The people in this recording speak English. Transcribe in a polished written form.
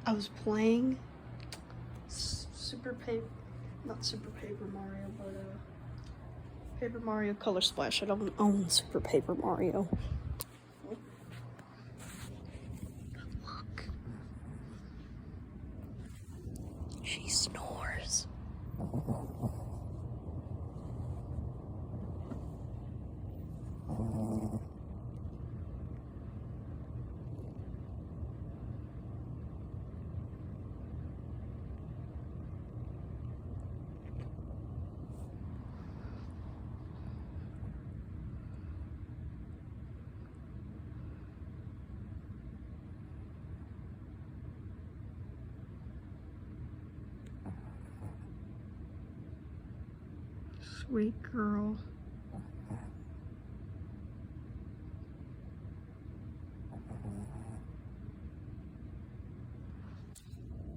I was playing not Super Paper Mario, but Paper Mario Color Splash. I don't own Super Paper Mario. Look. She snores. Sweet girl.